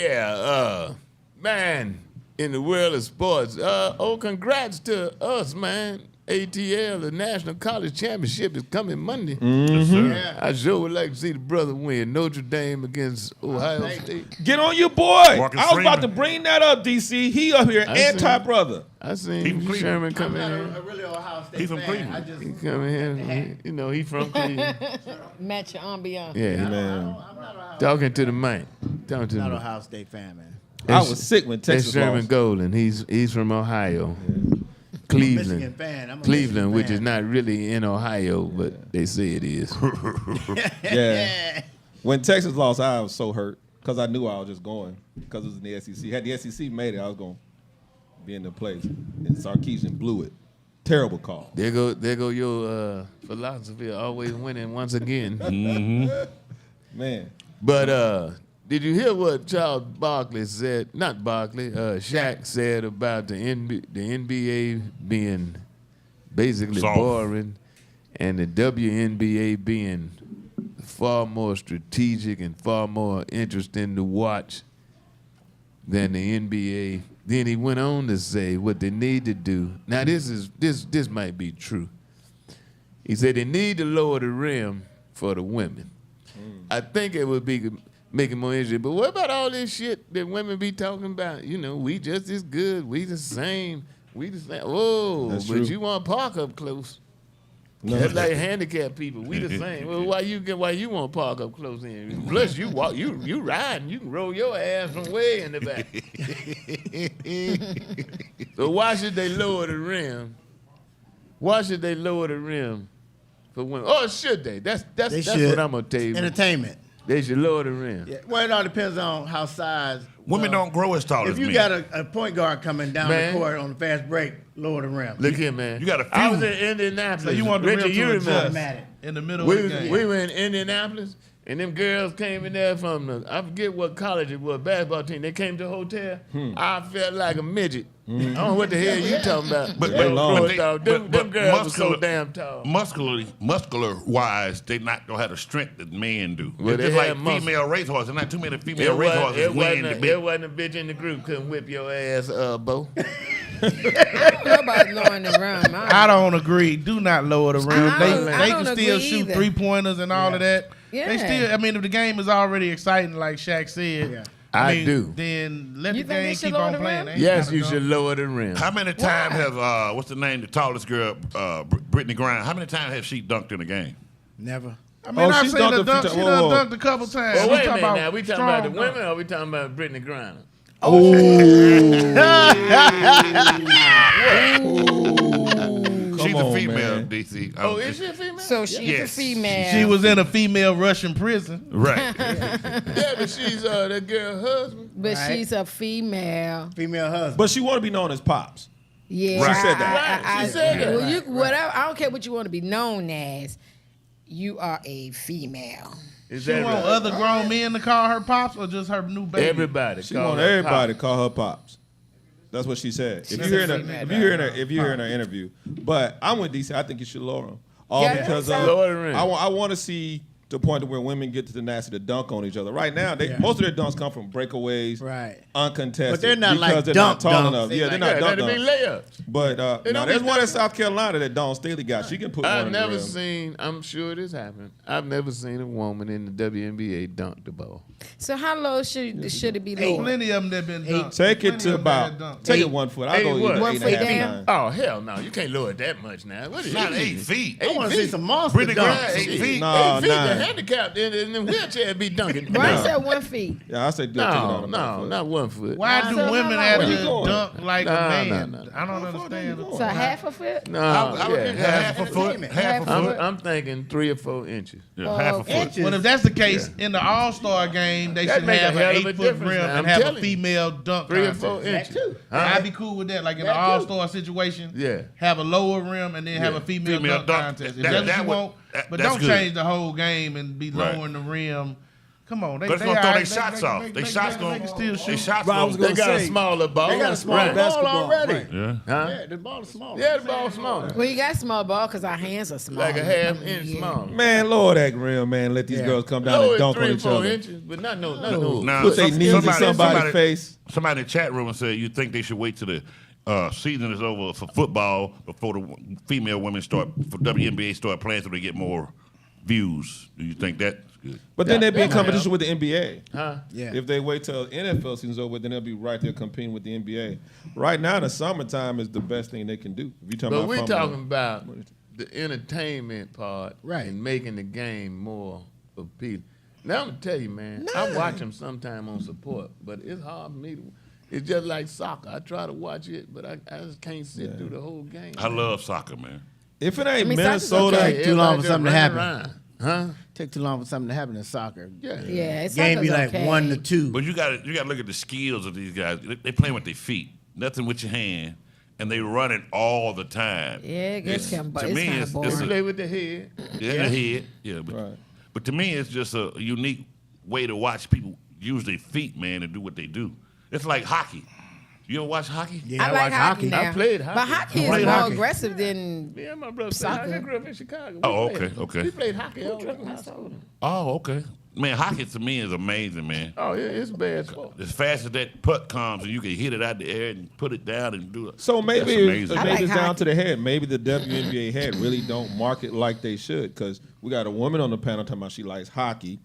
Yeah, man, in the world of sports, congrats to us, man. ATL, the National College Championship, is coming Monday. Yes, sir. Yeah. I sure would like to see the brother win. Notre Dame against Ohio State. Get on your boy. Marcus I was about to Freeman. bring that up, DC. He up here, anti-brother. I He seen from Sherman I'm come not in. a really Ohio State He from fan. Cleveland. I just, He come in here. You know, he from Cleveland. Match your ambiance. Yeah, Man, I'm not Ohio, talking to the mic. Talking to the not mic. Ohio State fan, man. I was sick when That's Texas Sherman lost. Golden. He's from Ohio. Michigan Cleveland. fan. I'm a Cleveland, Michigan which fan. is not really in Ohio, but they say it is. Yeah. When Texas lost, I was so hurt because I knew I was just going because it was in the SEC. Had the SEC made it, I was going to be in the place. And Sarkisian blew it. Terrible call. There go your philosophy of always winning once again. Man. But did you hear what Charles Barkley said? Not Barkley, Shaq said about the NBA being basically Soft. boring and the WNBA being far more strategic and far more interesting to watch than the NBA. Then he went on to say what they need to do. Now this might be true. He said they need to lower the rim for the women. I think it would be make it more interesting. But what about all this shit that women be talking about? You know, we just as good, we the same, we the same. Whoa, That's but true. you want to park up close. No. That's like handicapped people. We the same. Well, why you want to park up close in? Plus, you walk, you riding, you can roll your ass from way in the back. So why should they lower the rim? Why should they lower the rim for women? Or should they? That's They what should. I'm gonna tell you. Entertainment. They should lower the rim. Yeah. Well, it all depends on how size. Women don't grow as tall If as you men. got a point guard coming down Man. the court on the fast break, lower the rim. Look here, man. you got a I was few- in Indianapolis. So you want the Richard, rim you to adjust remember? Automatic. in the middle of the game. We were in Indianapolis, and them girls came in there from I forget what college it was, basketball team. They came to the hotel. I felt like a midget. I don't know what the hell you talking about. But- but- Them but them girls were so muscular- damn tall. Muscular wise, they not gonna have the strength that men do. Well, It's they just like have muscle. female racehorses. There's not too many female racehorses win the it big. wasn't a bitch in the group couldn't whip your ass, Bo. Nobody lowering the rim. I don't agree. Do not lower the rim. I They don't can still agree shoot either. 3-pointers and all of that. Yeah. They still. I mean, if the game is already exciting, like Shaq said, Yeah. I mean, do. Then let You the think they game should keep lower on the playing. rim? They ain't Yes, gotta you go. should lower the rim. How many times have what's the name, the tallest girl, Brittany Griner? How many times has she dunked in a game? Never. I mean, I she's seen her dunked a few dunk. times. She Whoa, done whoa. dunked a couple times. Well, We wait a talking minute about now. We talking about the strong women or we talking about Brittany Griner? She's on, a female, man. DC. Oh, is she a female? So she's Yes. a female. She was in a female Russian prison. Right. Yeah, but she's that girl husband. but Right. she's a female. Female husband. But she want to be known as Pops. Yeah, Right. She said that. Right, she said that. Well, whatever. I don't care what you want to be known as. You are a female. Is She that want right? other grown men to call her pops or just her new baby? Everybody. She call want her everybody Pop. to call her Pops. That's what she said. If She's you a hear her, female. if you hear in her interview, but I'm with DC. I think you should lower them. All Yeah, because that's of Lower the rim. I want to see the point to where women get to the nasty to dunk on each other. Right now, most of their dunks come from breakaways, Right. uncontested. But they're not because like they're dunk not tall dunks. enough. They Yeah, like- they're not Yeah, dunk that'd be dunks. layups. But They now don't there's be one in dunking. South Carolina that Dawn Staley got. She can put one I've in the never rim. seen, I'm sure this happened. I've never seen a woman in the WNBA dunk the ball. So how low should it be lower? Plenty of them that been dunked. Take it Plenty to of them that about dunked. take it 1 foot. I'll go Eight what? either 1 8 foot and a half, down? 9. Oh, hell no. You can't lower it that much now. What is Not it? 8 feet. I want to see some monster Brittany Griner, dunks. 8 feet. No, 8 feet, nine. the handicapped in the wheelchair be dunking. Bryce said 1 feet. Yeah, I say do it. No, not 1 foot. Why do So women how have long- to Where you going? dunk like Nah, a man? nah. I don't understand. So half a foot? No, I would yeah, think half a foot. Entertainment. Half a Half a foot. I'm thinking 3 or 4 inches. Yeah, half a foot. Inches. Well, if that's the case, in the All-Star game, they That should make a have an hell of a 8-foot difference rim now, and I'm have a telling you. female dunk 3 or contest. 4 inches. too. I'd be cool with that. Like in the That too. All-Star situation, Yeah. have a lower rim and then have a female Female dunk dunk. contest. If That- that's what that you would- want, that- but that's don't good. change the whole game and be Right. lowering the rim Come on, They're gonna throw their shots off. They shots gonna still they shoot. shots Bro, I gonna. was They gonna got a say, smaller ball. They got a smaller Right. ball basketball, already. right. Yeah. Huh? Yeah, the ball is smaller. Yeah, the ball smaller. Well, you got small ball because our hands are small. Like a half inch Yeah. smaller. Man, lower that rim, man. Let these Yeah. girls come down Lower and dunk 3 on or each 4 other. inches, but not no. Now, Put their knees in somebody's face. Somebody in the chat room said you think they should wait till the season is over for football before the female women start for WNBA start playing so they get more views. Do you think that's good? But then they'd be in Yeah. competition with the NBA. Huh? Yeah. If they wait till NFL season's over, then they'll be right there competing with the NBA. Right now, the summertime is the best thing they can do. If you talking But about we're from talking about the entertainment part Right. and making the game more appealing. Now I'm gonna tell you, man, I watch them sometime on support, but it's hard for me to. It's just like soccer. I try to watch it, but I just can't sit through the whole game. I love soccer, man. if it ain't I mean, soccer's Minnesota, okay. Too long for Everybody something to just happen. running around. Huh? Take too long for something to happen in soccer. Yeah. Yeah, it's Game be like okay. 1-2. But you got to look at the skills of these guys. They playing with their feet, nothing with your hand, and they run it all the time. Yeah, it gets It's- kinda- to it's me, kinda it's boring. a- Play with the head. Yeah, the head. Yeah, Right. but to me, it's just a unique way to watch people use their feet, man, and do what they do. It's like hockey. You ever watch hockey? Yeah, I like hockey now. I played hockey. But hockey is played more hockey. aggressive than Yeah, my brother played Soccer. hockey. I grew up in Chicago. We Oh, played- okay. We played hockey all through high school. Oh, okay. Man, hockey to me is amazing, man. Oh, yeah, it's a bad sport. As fast as that puck comes and you can hit it out the air and put it down and do it. So maybe That's it's, amazing. I maybe like it's down hockey. to the head. Maybe the WNBA head really don't market like they should because we got a woman on the panel talking about she likes hockey.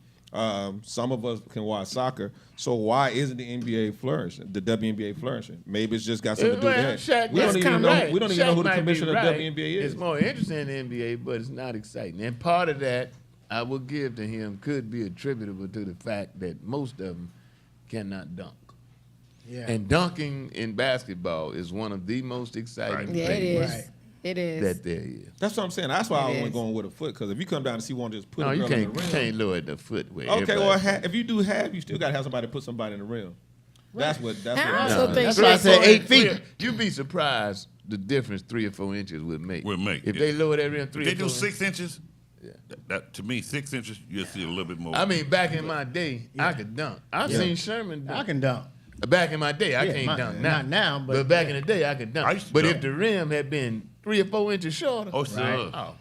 Some of us can watch soccer. So why isn't the NBA flourishing? The WNBA flourishing? Maybe it's just got something to do with Well, that. Shaq, We don't that's even kinda know. right. We don't even know Shaq who the might be commissioner of right. WNBA is. It's more interesting in the NBA, but it's not exciting. And part of that, I will give to him, could be attributable to the fact that most of them cannot dunk. Yeah. And dunking in basketball is one of the most exciting Right. yeah, it things is. Right. It is. that there is. That's what I'm saying. That's why I It was is. going with a foot because if you come down and see one just put No, a you girl can't, in the rim. can't lower the foot way. Okay, well, if you do have, you still got to have somebody put somebody in the rim. That's what. That's I what. also think That's why I said 8 feet. You'd be surprised the difference 3 or 4 inches would make. Would make, If yeah. they lower that rim 3 They or do 4 6 inches. That to me, 6 inches, you'll see a little bit more. I mean, back in my day, I could dunk. I've seen Sherman dunk. I can dunk. Back in my day, I Yeah, can't dunk now. not now, but back yeah. in the day, I could I dunk. used to But dunk. if the rim had been 3 or 4 inches shorter, Oh, sure. oh,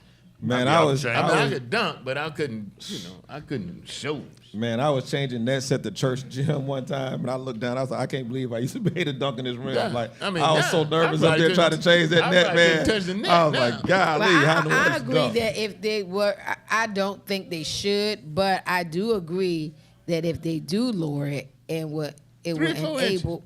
Man, I I mean, was. I I, mean, I I was could dunk, but I couldn't. I couldn't show. Man, I was changing nets at the church gym one time, and I looked down. I was like, I can't believe I used to be able to dunk in this rim. Yeah, Like, I mean, I was now, so nervous I up there probably trying to change that couldn't- net, I man. probably couldn't touch the net I was now. like, golly, Well, how in the world I is agree dunk? that if they were, I don't think they should, but I do agree that if they do lower it, and what it 3 would or 4 inches. enable,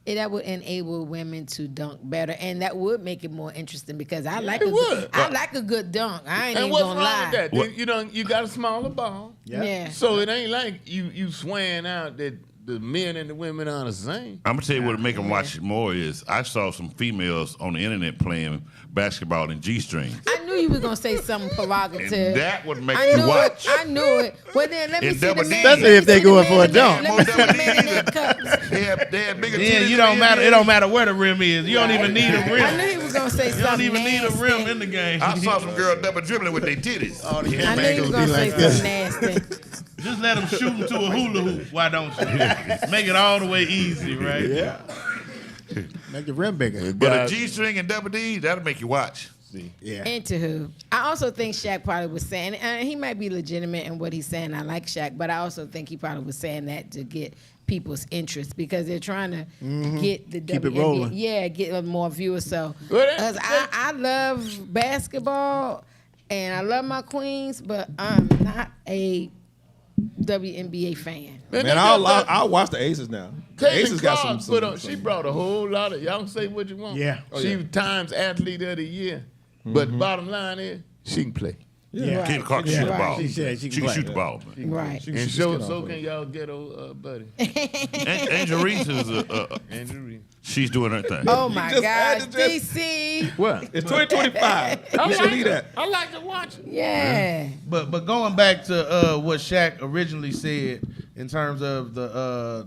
that would enable women to dunk better, and that would make it more interesting because I like it would. I like a good dunk. I ain't And even what's gonna wrong lie. with that? You got a smaller ball, Yeah. so it ain't like you swaying out that the men and the women are the same. I'm gonna tell you what would make them watch it more is I saw some females on the internet playing basketball in G-strings. I knew you were gonna say something provocative. And that would make I you knew watch. it. I knew it. Well, then let me In see the double man. D's. Especially if they going for a dunk. Let me see the man in that cup. They have bigger Yeah, titties you don't than matter. NBA. It don't matter where the rim is. You don't even need a I rim. knew he was gonna say You don't something even need a nasty. rim in the game. I saw some girl double dribbling with their titties. All the I knew he was angles gonna be say like this. something nasty. Just let them shoot into a hula hoop. Why don't you? Make it all the way easy, right? Yeah. Make the rim bigger. But a G-string and double D, that'll make you watch. Yeah. Anywho, I also think Shaq probably was saying, and he might be legitimate in what he's saying. I like Shaq, but I also think he probably was saying that to get people's interest because they're trying to get the Keep it WNBA, rolling. yeah, get more viewers. So, Well, that- 'cause I love basketball and I love my queens, but I'm not a WNBA fan. Man, I'll watch the Aces now. The Aces got some. She brought a whole lot of. Y'all can say what you want. Yeah. She was Times Athlete of the Year. But bottom line is, she can play. Yeah. Kid Clark can Yeah. shoot the Right. ball. She said she can can play. shoot the ball. Man. Right. She And can so, skin so off can of it. y'all ghetto buddy. Angel Reese is Andrew Reed. she's doing her thing. Oh my just gosh, had to just- DC. What? It's 2025. You should leave that. I like to watch it. Yeah. But going back to what Shaq originally said in terms of the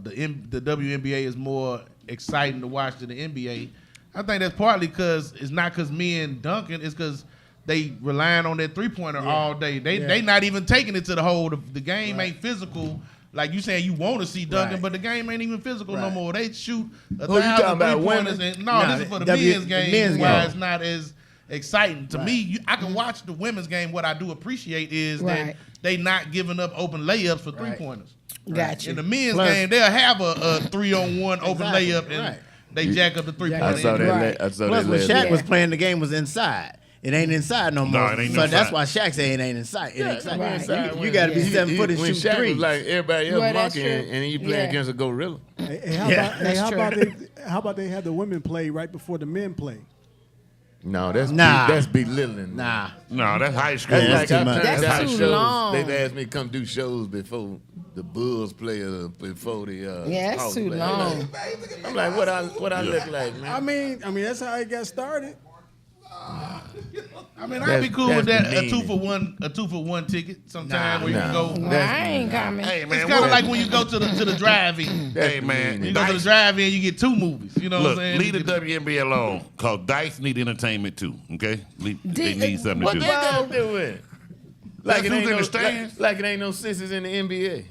WNBA is more exciting to watch than the NBA. I think that's partly because it's not because men dunking, it's because they relying on that 3-pointer all day. They not even taking it to the hole. The game ain't physical. Like you saying, you want to see dunking, but the game ain't even physical no more. They shoot 1,000 3-pointers. This is for the men's game. Why it's not as exciting to me. I can watch the women's game. What I do appreciate is that they not giving up open layups for 3-pointers. Gotcha. In the men's game, they'll have a 3-on-1 open layup and they jack up the 3-pointer. I saw that. Plus, when Shaq was playing, the game was inside. It ain't inside no more. it ain't so inside. that's why Shaq say it ain't inside. It ain't inside. Right. You got to be 7 foot and when shoot Shaq three. was like everybody else Well, that's monkeying, true. and he playing against a gorilla. Hey, how about they have the women play right before the men play? No, that's Nah. that's belittling. Nah. No, that's high school. That's like too I've much. turned That's down too shows. long. They've asked me to come do shows before the Bulls play before the Yeah, that's Hawks too play. long. I'm like, what I look like, man? I mean that's how it got started. I mean, I'd be cool with that's that. A demeaning. 2-for-1 ticket sometime where you can go. Well, I ain't coming. Hey man, It's kind of like when you go to the drive-in. hey man, You go to the drive-in, you get 2 movies. You know Look, what I'm saying? leave the You get- WNBA alone, cause Dice need entertainment too. Okay, they need something What to they do. gonna do with it? Like it Who's ain't in no the stands? like it ain't no sisters in the NBA.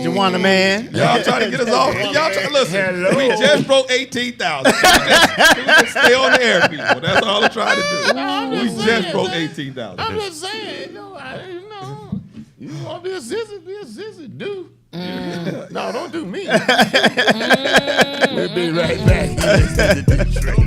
Juwanna Man. Y'all trying to get us off. Y'all trying to listen. Hello. We just broke 18,000. Can we just stay on the air, people? That's all I'm trying to do. We just broke 18,000. I'm just saying, you want to be a sister, do. No, don't do me. We'll be right back.